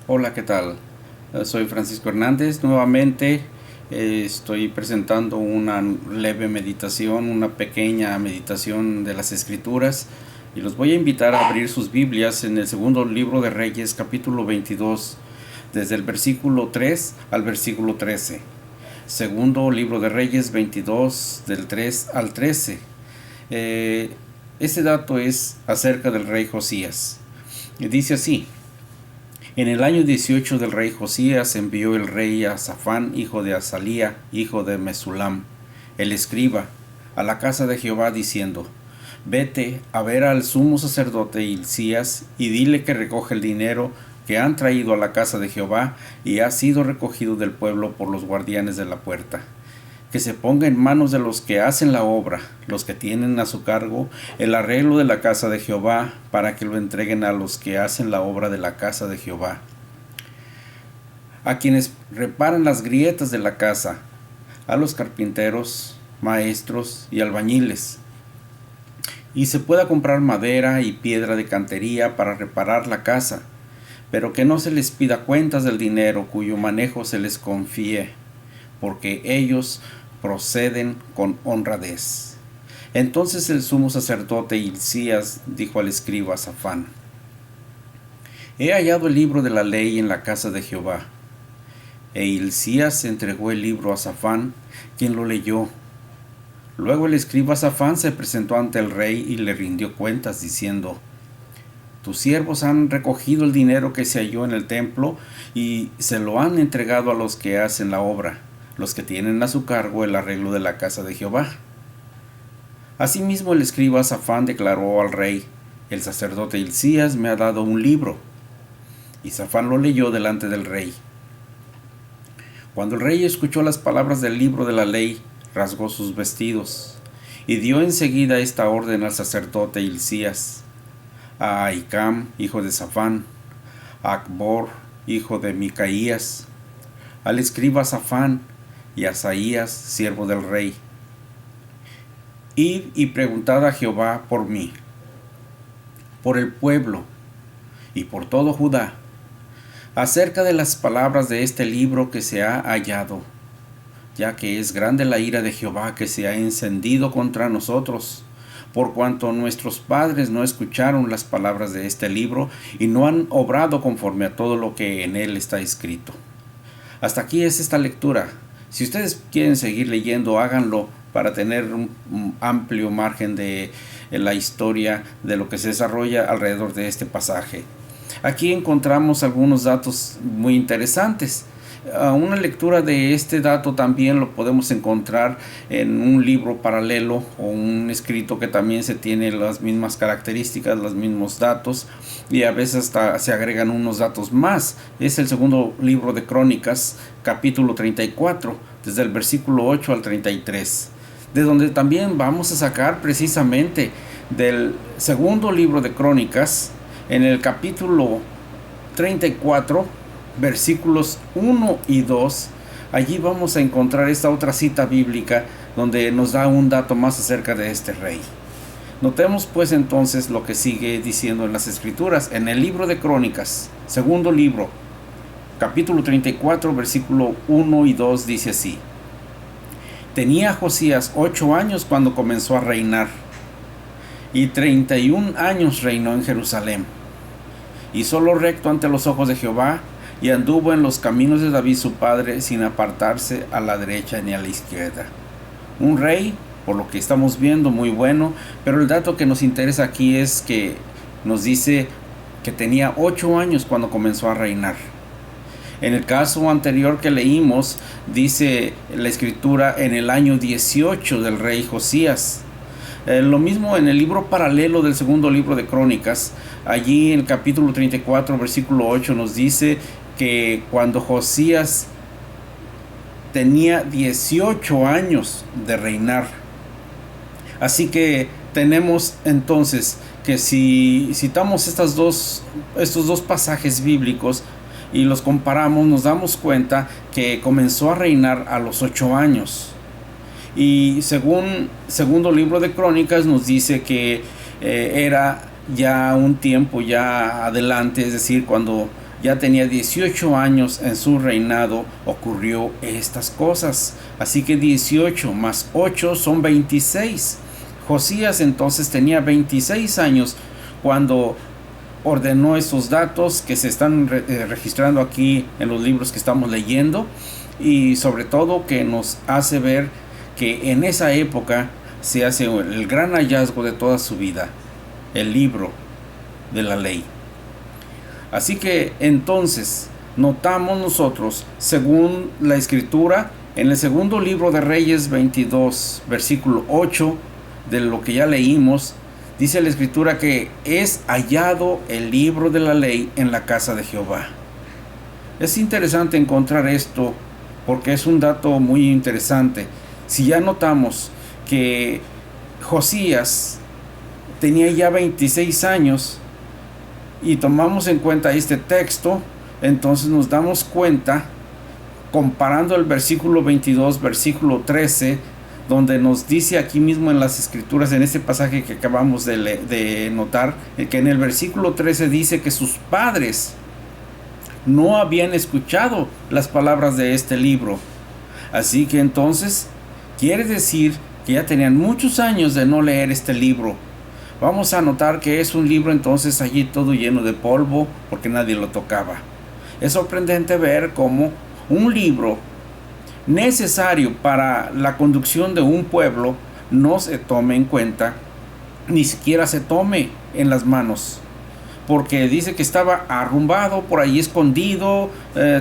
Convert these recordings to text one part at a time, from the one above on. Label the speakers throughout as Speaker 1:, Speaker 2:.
Speaker 1: Hola, ¿qué tal? Soy Francisco Hernández. Nuevamente estoy presentando una leve meditación, una pequeña meditación de las Escrituras, y los voy a invitar a abrir sus Biblias en el segundo libro de Reyes, capítulo 22, desde el versículo 3 al versículo 13. Segundo libro de Reyes 22, del 3 al 13. Este dato es acerca del rey Josías. Y dice así: en el año 18 del rey Josías envió el rey a Safán, hijo de Azalía, hijo de Mesulam, el escriba, a la casa de Jehová, diciendo: vete a ver al sumo sacerdote Hilcías, y dile que recoge el dinero que han traído a la casa de Jehová, y ha sido recogido del pueblo por los guardianes de la puerta. Que se ponga en manos de los que hacen la obra, los que tienen a su cargo el arreglo de la casa de Jehová, para que lo entreguen a los que hacen la obra de la casa de Jehová, a quienes reparan las grietas de la casa, a los carpinteros, maestros y albañiles. Y se pueda comprar madera y piedra de cantería para reparar la casa, pero que no se les pida cuentas del dinero cuyo manejo se les confíe, porque ellos proceden con honradez. Entonces el sumo sacerdote Hilcías dijo al escriba Safán: he hallado el libro de la ley en la casa de Jehová. E Hilcías entregó el libro a Safán, quien lo leyó. Luego el escriba Safán se presentó ante el rey y le rindió cuentas, diciendo: tus siervos han recogido el dinero que se halló en el templo y se lo han entregado a los que hacen la obra, los que tienen a su cargo el arreglo de la casa de Jehová. Asimismo el escriba Safán declaró al rey: el sacerdote Hilcías me ha dado un libro. Y Safán lo leyó delante del rey. Cuando el rey escuchó las palabras del libro de la ley, rasgó sus vestidos, y dio enseguida esta orden al sacerdote Hilcías: a Ahicam, hijo de Safán, a Acbor, hijo de Micaías, al escriba Safán, y a Asaías, siervo del rey: id y preguntad a Jehová por mí, por el pueblo y por todo Judá, acerca de las palabras de este libro que se ha hallado, ya que es grande la ira de Jehová que se ha encendido contra nosotros, por cuanto nuestros padres no escucharon las palabras de este libro y no han obrado conforme a todo lo que en él está escrito. Hasta aquí es esta lectura. Si ustedes quieren seguir leyendo, háganlo para tener un amplio margen de la historia de lo que se desarrolla alrededor de este pasaje. Aquí encontramos algunos datos muy interesantes. Una lectura de este dato también lo podemos encontrar en un libro paralelo o un escrito que también se tiene las mismas características, los mismos datos, y a veces hasta se agregan unos datos más. Es el segundo libro de Crónicas, capítulo 34, desde el versículo 8 al 33, de donde también vamos a sacar precisamente del segundo libro de Crónicas, en el capítulo 34, versículos 1 y 2, allí vamos a encontrar esta otra cita bíblica donde nos da un dato más acerca de este rey. Notemos pues entonces lo que sigue diciendo en las Escrituras, en el libro de Crónicas, segundo libro, capítulo 34, versículo 1 y 2, dice así: tenía Josías 8 años cuando comenzó a reinar, y 31 años reinó en Jerusalén. Hizo lo recto ante los ojos de Jehová, y anduvo en los caminos de David su padre, sin apartarse a la derecha ni a la izquierda. Un rey, por lo que estamos viendo, muy bueno, pero el dato que nos interesa aquí es que nos dice que tenía 8 años cuando comenzó a reinar. En el caso anterior que leímos, dice la escritura en el año 18 del rey Josías. Lo mismo en el libro paralelo del segundo libro de Crónicas, allí en el capítulo 34, versículo 8, nos dice que cuando Josías tenía 18 años de reinar. Así que tenemos entonces que si citamos estos dos pasajes bíblicos y los comparamos, nos damos cuenta que comenzó a reinar a los 8 años. Y según segundo libro de Crónicas nos dice que era ya un tiempo ya adelante, es decir, cuando ya tenía 18 años en su reinado, ocurrió estas cosas. Así que 18 más 8 son 26. Josías entonces tenía 26 años cuando ordenó esos datos que se están registrando aquí en los libros que estamos leyendo, y sobre todo que nos hace ver que en esa época se hace el gran hallazgo de toda su vida, el libro de la ley. Así que entonces notamos nosotros, según la escritura, en el segundo libro de Reyes 22, versículo 8, de lo que ya leímos, dice la escritura que es hallado el libro de la ley en la casa de Jehová. Es interesante encontrar esto porque es un dato muy interesante. Si ya notamos que Josías tenía ya 26 años y tomamos en cuenta este texto, entonces nos damos cuenta, comparando el versículo 22, versículo 13, donde nos dice aquí mismo en las escrituras, en este pasaje que acabamos de notar, que en el versículo 13 dice que sus padres no habían escuchado las palabras de este libro. Así que entonces quiere decir que ya tenían muchos años de no leer este libro. Vamos a notar que es un libro entonces allí todo lleno de polvo porque nadie lo tocaba. Es sorprendente ver cómo un libro necesario para la conducción de un pueblo no se tome en cuenta, ni siquiera se tome en las manos, porque dice que estaba arrumbado por ahí escondido,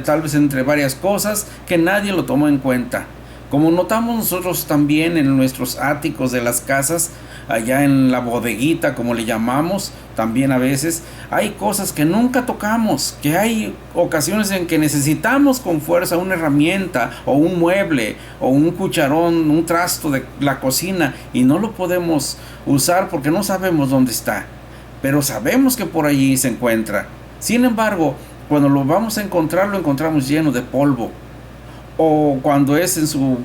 Speaker 1: tal vez entre varias cosas, que nadie lo tomó en cuenta. Como notamos nosotros también en nuestros áticos de las casas, allá en la bodeguita como le llamamos, también a veces hay cosas que nunca tocamos, que hay ocasiones en que necesitamos con fuerza una herramienta o un mueble o un cucharón, un trasto de la cocina, y no lo podemos usar porque no sabemos dónde está, pero sabemos que por allí se encuentra. Sin embargo, cuando lo vamos a encontrar, lo encontramos lleno de polvo, o cuando es en su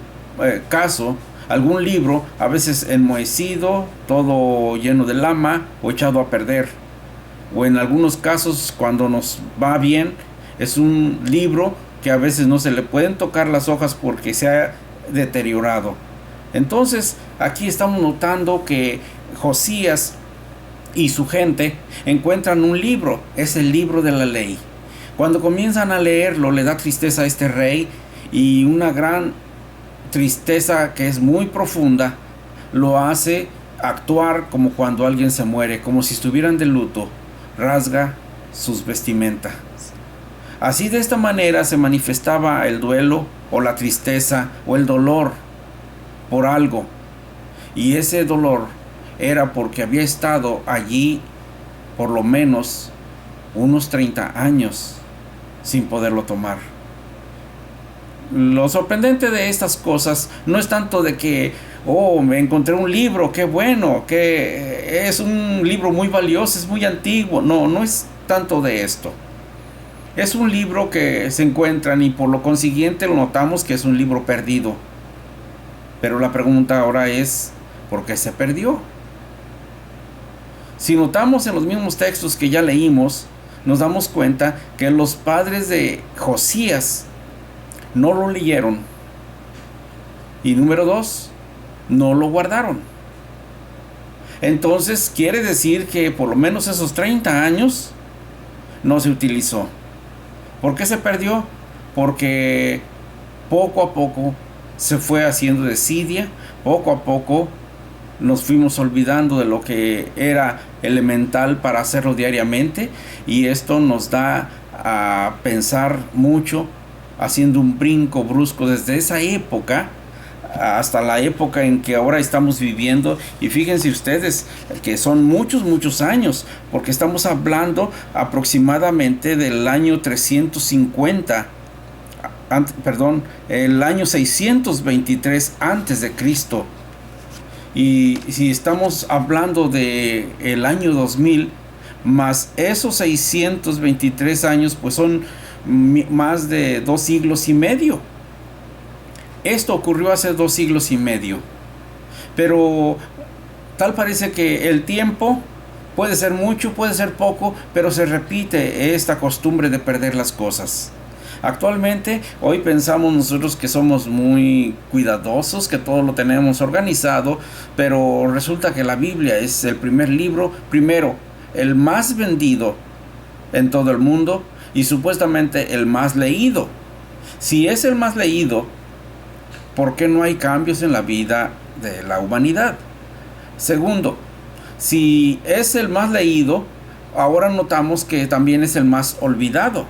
Speaker 1: caso algún libro, a veces enmohecido, todo lleno de lama o echado a perder. O en algunos casos, cuando nos va bien, es un libro que a veces no se le pueden tocar las hojas porque se ha deteriorado. Entonces, aquí estamos notando que Josías y su gente encuentran un libro, es el libro de la ley. Cuando comienzan a leerlo, le da tristeza a este rey, y una gran tristeza que es muy profunda lo hace actuar como cuando alguien se muere, como si estuvieran de luto. Rasga sus vestimentas. Así, de esta manera se manifestaba el duelo o la tristeza o el dolor por algo, y ese dolor era porque había estado allí por lo menos unos 30 años sin poderlo tomar. Lo sorprendente de estas cosas no es tanto de que, oh, me encontré un libro, qué bueno, que es un libro muy valioso, es muy antiguo. No, no es tanto de esto. Es un libro que se encuentran y por lo consiguiente lo notamos que es un libro perdido. Pero la pregunta ahora es, ¿por qué se perdió? Si notamos en los mismos textos que ya leímos, nos damos cuenta que los padres de Josías no lo leyeron, y número 2, no lo guardaron. Entonces quiere decir que por lo menos esos 30 años no se utilizó. ¿Por qué se perdió? Porque poco a poco se fue haciendo desidia, poco a poco nos fuimos olvidando de lo que era elemental para hacerlo diariamente, y esto nos da a pensar mucho, haciendo un brinco brusco desde esa época hasta la época en que ahora estamos viviendo. Y fíjense ustedes que son muchos años, porque estamos hablando aproximadamente del año 350, el año 623 antes de Cristo. Y si estamos hablando de el año 2000 más esos 623 años, pues son más de 2 siglos y medio. Esto ocurrió hace 2 siglos y medio. Pero tal parece que el tiempo Puede ser mucho, puede ser poco, pero se repite esta costumbre de perder las cosas. Actualmente, hoy pensamos nosotros que somos muy cuidadosos, que todo lo tenemos organizado, pero resulta que la Biblia es el primer libro, primero, el más vendido en todo el mundo y supuestamente el más leído. Si es el más leído, ¿por qué no hay cambios en la vida de la humanidad? Segundo, si es el más leído, ahora notamos que también es el más olvidado.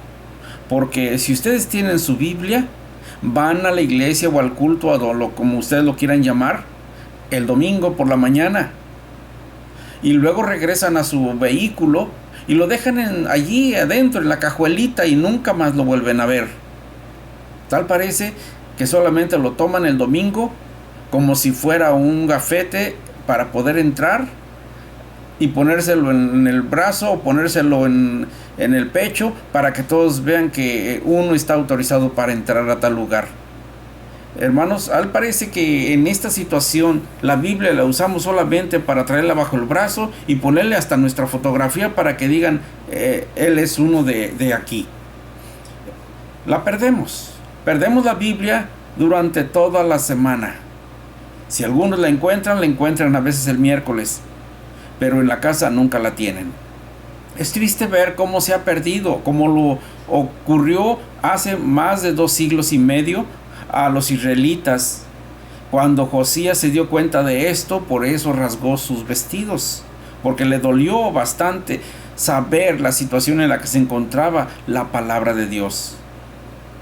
Speaker 1: Porque si ustedes tienen su Biblia, van a la iglesia o al culto, como ustedes lo quieran llamar, el domingo por la mañana. Y luego regresan a su vehículo y lo dejan allí adentro, en la cajuelita, y nunca más lo vuelven a ver. Tal parece que solamente lo toman el domingo como si fuera un gafete para poder entrar y ponérselo en el brazo o ponérselo en el pecho para que todos vean que uno está autorizado para entrar a tal lugar. Hermanos, al parece que en esta situación la Biblia la usamos solamente para traerla bajo el brazo y ponerle hasta nuestra fotografía para que digan, él es uno de aquí. La perdemos la Biblia durante toda la semana. Si algunos la encuentran a veces el miércoles, pero en la casa nunca la tienen. Es triste ver cómo se ha perdido, como lo ocurrió hace más de 2 siglos y medio a los israelitas. Cuando Josías se dio cuenta de esto, por eso rasgó sus vestidos, porque le dolió bastante saber la situación en la que se encontraba la palabra de Dios.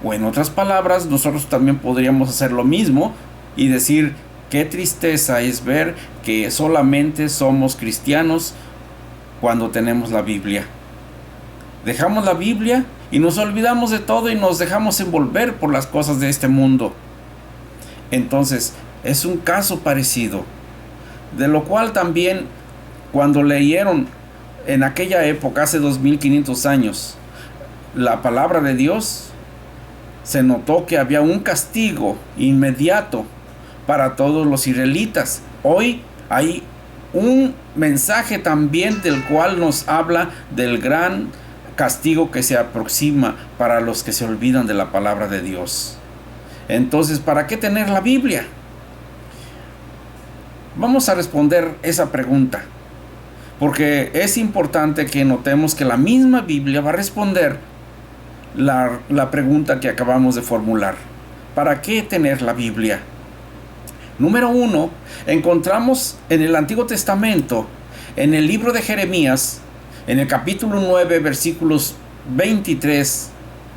Speaker 1: O en otras palabras, nosotros también podríamos hacer lo mismo y decir: qué tristeza es ver que solamente somos cristianos cuando tenemos la Biblia. Dejamos la Biblia y nos olvidamos de todo y nos dejamos envolver por las cosas de este mundo. Entonces, es un caso parecido, de lo cual también cuando leyeron en aquella época, hace 2500 años, la palabra de Dios, se notó que había un castigo inmediato para todos los israelitas. Hoy hay un mensaje también del cual nos habla del gran castigo que se aproxima para los que se olvidan de la palabra de Dios. Entonces, ¿para qué tener la Biblia? Vamos a responder esa pregunta, porque es importante que notemos que la misma Biblia va a responder la pregunta que acabamos de formular. ¿Para qué tener la Biblia? Número 1, encontramos en el Antiguo Testamento, en el libro de Jeremías, en el capítulo 9, versículos 23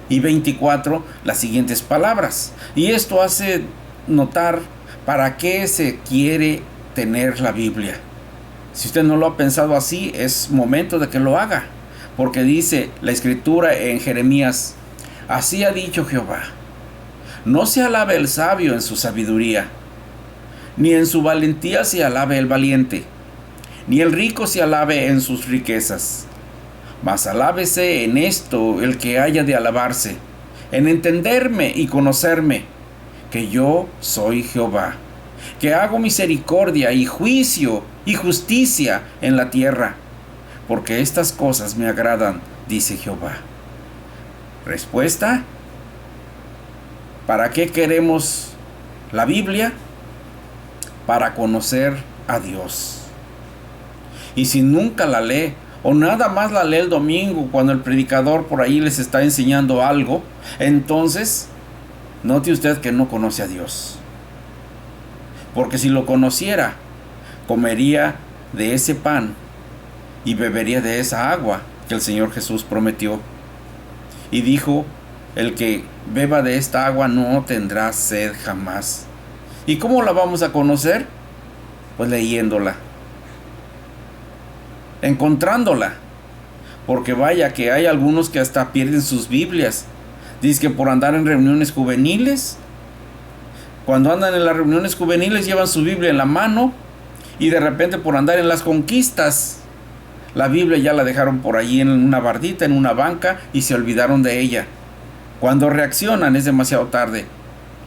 Speaker 1: y 24, las siguientes palabras. Y esto hace notar para qué se quiere tener la Biblia. Si usted no lo ha pensado así, es momento de que lo haga. Porque dice la Escritura en Jeremías: así ha dicho Jehová, no se alabe el sabio en su sabiduría, ni en su valentía se alabe el valiente, ni el rico se alabe en sus riquezas. Mas alábese en esto el que haya de alabarse, en entenderme y conocerme, que yo soy Jehová, que hago misericordia y juicio y justicia en la tierra, porque estas cosas me agradan, dice Jehová. Respuesta: ¿para qué queremos la Biblia? Para conocer a Dios. Y si nunca la lee, o nada más la lee el domingo cuando el predicador por ahí les está enseñando algo, entonces note usted que no conoce a Dios. Porque si lo conociera, comería de ese pan y bebería de esa agua que el Señor Jesús prometió. Y dijo: el que beba de esta agua no tendrá sed jamás. ¿Y cómo la vamos a conocer? Pues leyéndola, encontrándola. Porque vaya que hay algunos que hasta pierden sus Biblias. Dice que por andar en reuniones juveniles, cuando andan en las reuniones juveniles llevan su Biblia en la mano, y de repente por andar en las conquistas, la Biblia ya la dejaron por allí en una bardita, en una banca, y se olvidaron de ella. Cuando reaccionan es demasiado tarde.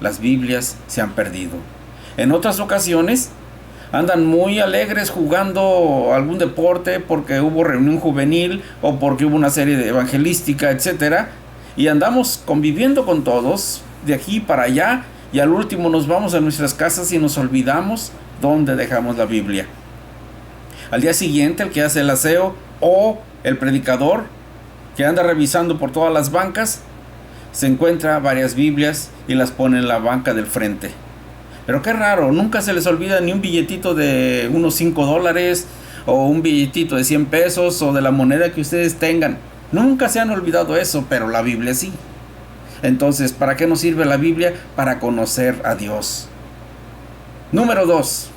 Speaker 1: Las Biblias se han perdido. En otras ocasiones, Andan muy alegres jugando algún deporte porque hubo reunión juvenil o porque hubo una serie de evangelística, etcétera, y andamos conviviendo con todos de aquí para allá, y al último nos vamos a nuestras casas y nos olvidamos dónde dejamos la Biblia. Al día siguiente, el que hace el aseo o el predicador que anda revisando por todas las bancas se encuentra varias Biblias y las pone en la banca del frente. Pero qué raro, nunca se les olvida ni un billetito de unos $5 o un billetito de 100 pesos o de la moneda que ustedes tengan. Nunca se han olvidado eso, pero la Biblia sí. Entonces, ¿para qué nos sirve la Biblia? Para conocer a Dios. Número 2.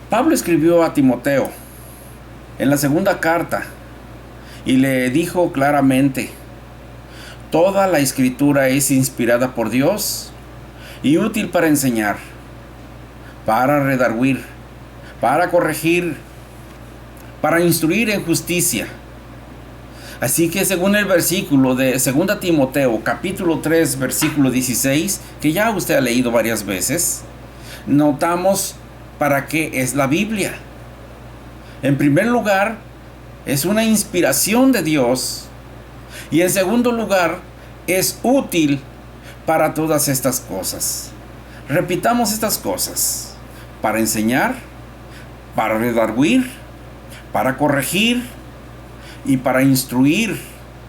Speaker 1: Pablo escribió a Timoteo en la segunda carta y le dijo claramente: toda la escritura es inspirada por Dios y útil para enseñar, para redarguir, para corregir, para instruir en justicia. Así que según el versículo de 2 Timoteo capítulo 3 versículo 16, que ya usted ha leído varias veces, notamos para qué es la Biblia. En primer lugar, es una inspiración de Dios, y en segundo lugar, es útil para todas estas cosas. Repitamos estas cosas: para enseñar, para redarguir, para corregir y para instruir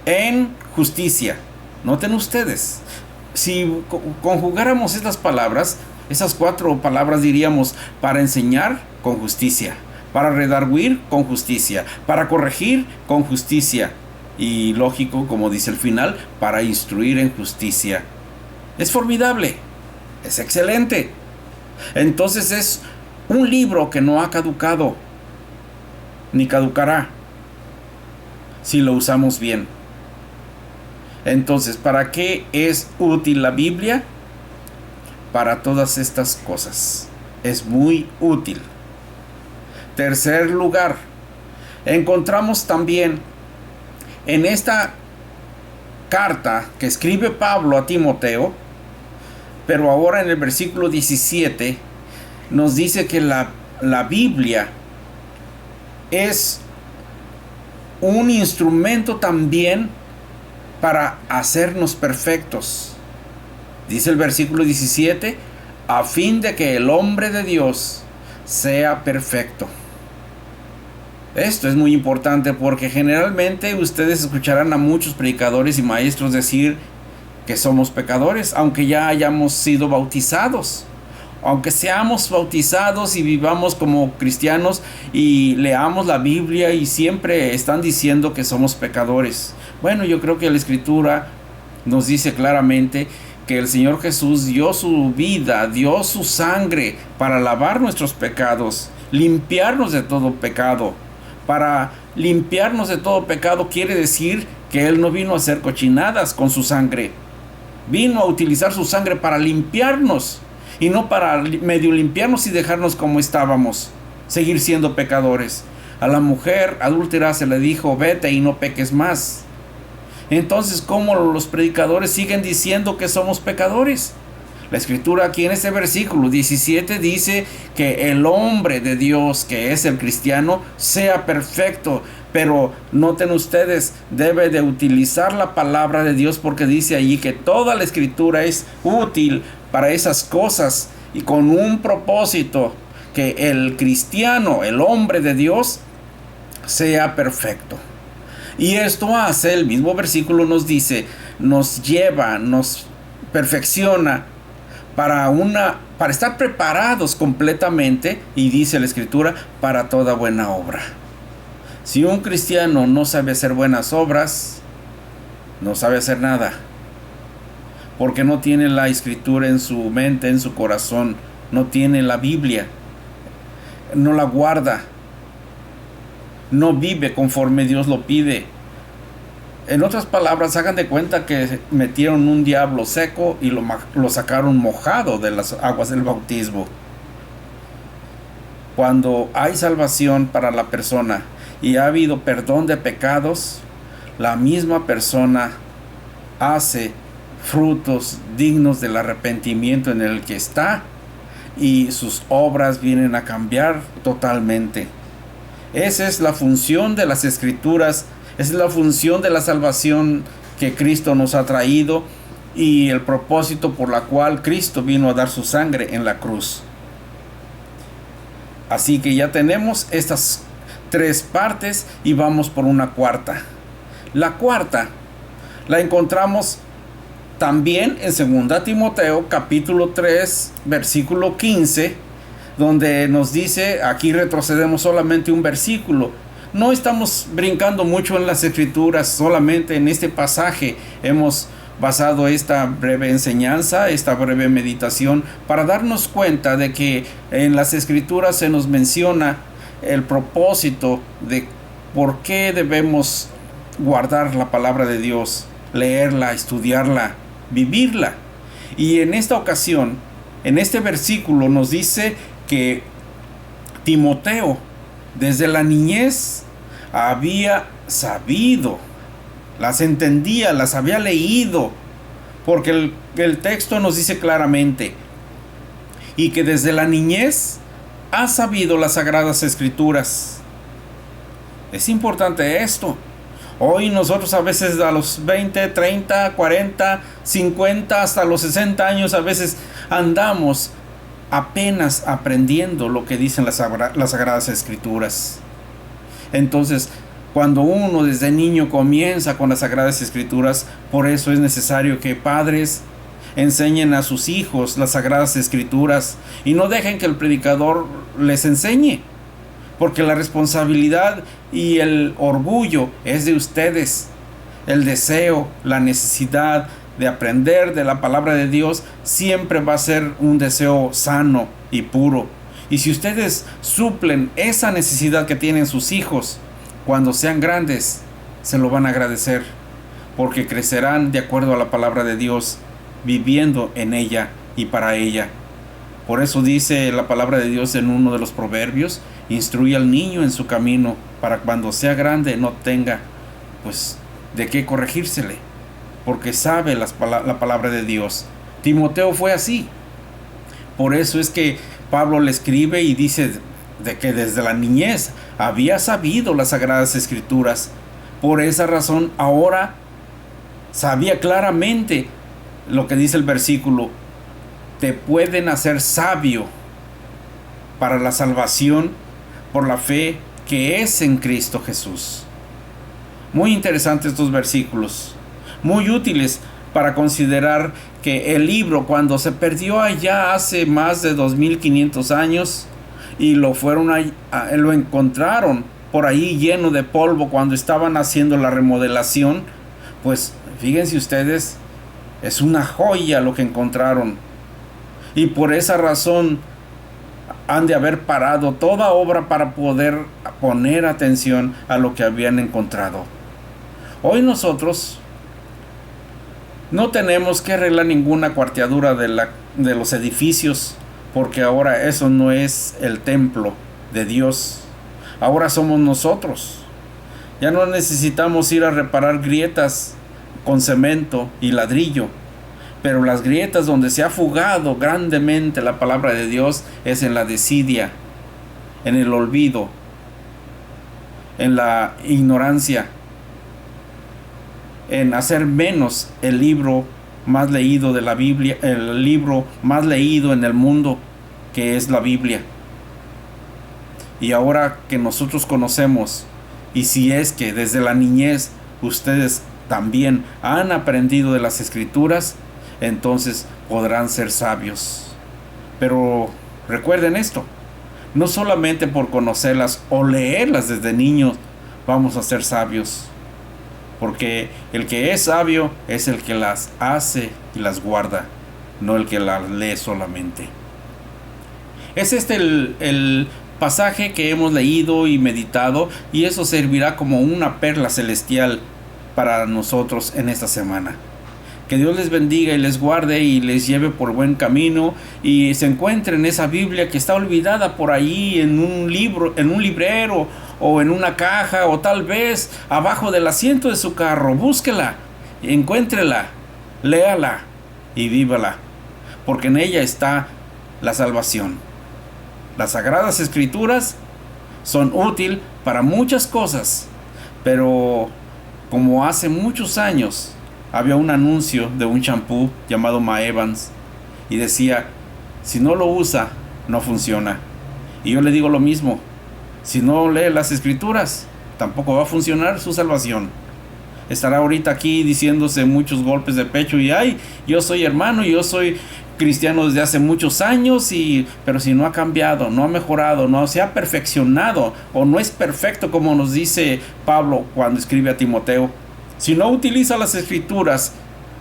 Speaker 1: en justicia. Noten ustedes, si conjugáramos estas palabras, esas 4 palabras, diríamos: para enseñar con justicia, para redarguir con justicia, para corregir con justicia, y lógico, como dice el final, para instruir en justicia. Es formidable, es excelente. Entonces es un libro que no ha caducado, ni caducará, si lo usamos bien. Entonces, ¿para qué es útil la Biblia? Para todas estas cosas. Es muy útil. Tercer lugar, encontramos también en esta carta que escribe Pablo a Timoteo, pero ahora en el versículo 17, nos dice que la Biblia es un instrumento también para hacernos perfectos. Dice el versículo 17: a fin de que el hombre de Dios sea perfecto. Esto es muy importante porque generalmente ustedes escucharán a muchos predicadores y maestros decir que somos pecadores, aunque ya hayamos sido bautizados. Aunque seamos bautizados y vivamos como cristianos y leamos la Biblia, y siempre están diciendo que somos pecadores. Bueno, yo creo que la Escritura nos dice claramente que el Señor Jesús dio su vida, dio su sangre para lavar nuestros pecados, limpiarnos de todo pecado. Para limpiarnos de todo pecado quiere decir que Él no vino a hacer cochinadas con su sangre. Vino a utilizar su sangre para limpiarnos, y no para medio limpiarnos y dejarnos como estábamos, seguir siendo pecadores. A la mujer adúltera se le dijo: vete y no peques más. Entonces, ¿cómo los predicadores siguen diciendo que somos pecadores? La Escritura aquí en este versículo 17 dice que el hombre de Dios, que es el cristiano, sea perfecto. Pero noten ustedes, debe de utilizar la palabra de Dios, porque dice allí que toda la Escritura es útil para esas cosas y con un propósito: que el cristiano, el hombre de Dios, sea perfecto. Y esto hace, el mismo versículo nos dice, nos lleva, nos perfecciona para estar preparados completamente, y dice la Escritura, para toda buena obra. Si un cristiano no sabe hacer buenas obras, no sabe hacer nada, porque no tiene la Escritura en su mente, en su corazón, no tiene la Biblia, no la guarda, no vive conforme Dios lo pide. En otras palabras, hagan de cuenta que metieron un diablo seco y lo sacaron mojado de las aguas del bautismo. Cuando hay salvación para la persona y ha habido perdón de pecados, la misma persona hace frutos dignos del arrepentimiento en el que está, y sus obras vienen a cambiar totalmente. Esa es la función de las Escrituras, esa es la función de la salvación que Cristo nos ha traído y el propósito por la cual Cristo vino a dar su sangre en la cruz. Así que ya tenemos estas 3 partes y vamos por una cuarta. La cuarta la encontramos también en 2 Timoteo capítulo 3 versículo 15, donde nos dice, aquí retrocedemos solamente un versículo. No estamos brincando mucho en las Escrituras, solamente en este pasaje hemos basado esta breve enseñanza, esta breve meditación, para darnos cuenta de que en las Escrituras se nos menciona el propósito de por qué debemos guardar la palabra de Dios, leerla, estudiarla, vivirla. Y en esta ocasión, en este versículo nos dice que Timoteo desde la niñez había sabido, las entendía, las había leído, porque el texto nos dice claramente, y que desde la niñez ha sabido las Sagradas Escrituras. Es importante esto. Hoy nosotros a veces a los 20, 30, 40, 50, hasta los 60 años a veces andamos apenas aprendiendo lo que dicen las Sagradas Escrituras. Entonces, cuando uno desde niño comienza con las Sagradas Escrituras, por eso es necesario que padres enseñen a sus hijos las Sagradas Escrituras y no dejen que el predicador les enseñe, porque la responsabilidad y el orgullo es de ustedes. El deseo, la necesidad de aprender de la palabra de Dios siempre va a ser un deseo sano y puro. Y si ustedes suplen esa necesidad que tienen sus hijos, cuando sean grandes, se lo van a agradecer, porque crecerán de acuerdo a la palabra de Dios, viviendo en ella y para ella. Por eso dice la palabra de Dios en uno de los proverbios, instruye al niño en su camino, para cuando sea grande no tenga pues de qué corregírsele, porque sabe la palabra de Dios. Timoteo fue así. Por eso es que Pablo le escribe y dice de que desde la niñez había sabido las Sagradas Escrituras. Por esa razón ahora sabía claramente lo que dice el versículo: te pueden hacer sabio para la salvación por la fe que es en Cristo Jesús. Muy interesantes estos versículos, muy útiles para considerar que el libro, cuando se perdió allá hace más de 2500 años y lo encontraron por ahí lleno de polvo cuando estaban haciendo la remodelación, pues fíjense ustedes, es una joya lo que encontraron, y por esa razón han de haber parado toda obra para poder poner atención a lo que habían encontrado. Hoy nosotros no tenemos que arreglar ninguna cuarteadura de los edificios, porque ahora eso no es el templo de Dios. Ahora somos nosotros. Ya no necesitamos ir a reparar grietas con cemento y ladrillo, pero las grietas donde se ha fugado grandemente la palabra de Dios es en la desidia, en el olvido, en la ignorancia, en hacer menos el libro más leído de la Biblia, el libro más leído en el mundo, que es la Biblia. Y ahora que nosotros conocemos, y si es que desde la niñez ustedes también han aprendido de las Escrituras, entonces podrán ser sabios. Pero recuerden esto: no solamente por conocerlas o leerlas desde niños vamos a ser sabios, porque el que es sabio es el que las hace y las guarda, no el que las lee solamente. Es el pasaje que hemos leído y meditado, y eso servirá como una perla celestial para nosotros en esta semana. Que Dios les bendiga y les guarde y les lleve por buen camino, y se encuentren esa Biblia que está olvidada por ahí en un libro, en un librero, o en una caja, o tal vez abajo del asiento de su carro. Búsquela, encuéntrela, léala y vívala, porque en ella está la salvación. Las Sagradas Escrituras son útiles para muchas cosas, pero como hace muchos años había un anuncio de un champú llamado Maevans y decía, si no lo usa, no funciona. Y yo le digo lo mismo, si no lee las Escrituras, tampoco va a funcionar su salvación. Estará ahorita aquí diciéndose muchos golpes de pecho y ay, yo soy hermano, yo soy cristiano desde hace muchos años, pero si no ha cambiado, no ha mejorado, no se ha perfeccionado o no es perfecto como nos dice Pablo cuando escribe a Timoteo, si no utiliza las Escrituras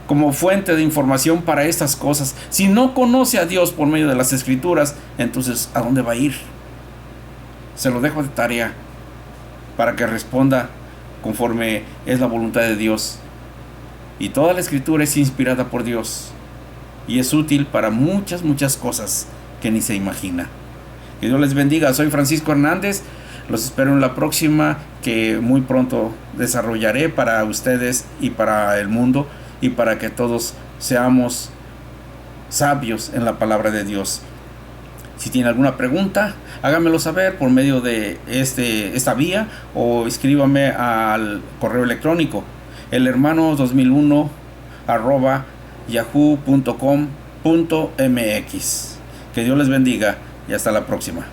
Speaker 1: como fuente de información para estas cosas, si no conoce a Dios por medio de las Escrituras, entonces ¿a dónde va a ir? Se lo dejo de tarea para que responda conforme es la voluntad de Dios. Y toda la Escritura es inspirada por Dios y es útil para muchas cosas que ni se imagina. Que Dios les bendiga. Soy Francisco Hernández. Los espero en la próxima, que muy pronto desarrollaré para ustedes y para el mundo, y para que todos seamos sabios en la palabra de Dios. Si tiene alguna pregunta, háganmelo saber por medio de esta vía, o escríbame al correo electrónico elhermano2001@yahoo.com.mx. Que Dios les bendiga y hasta la próxima.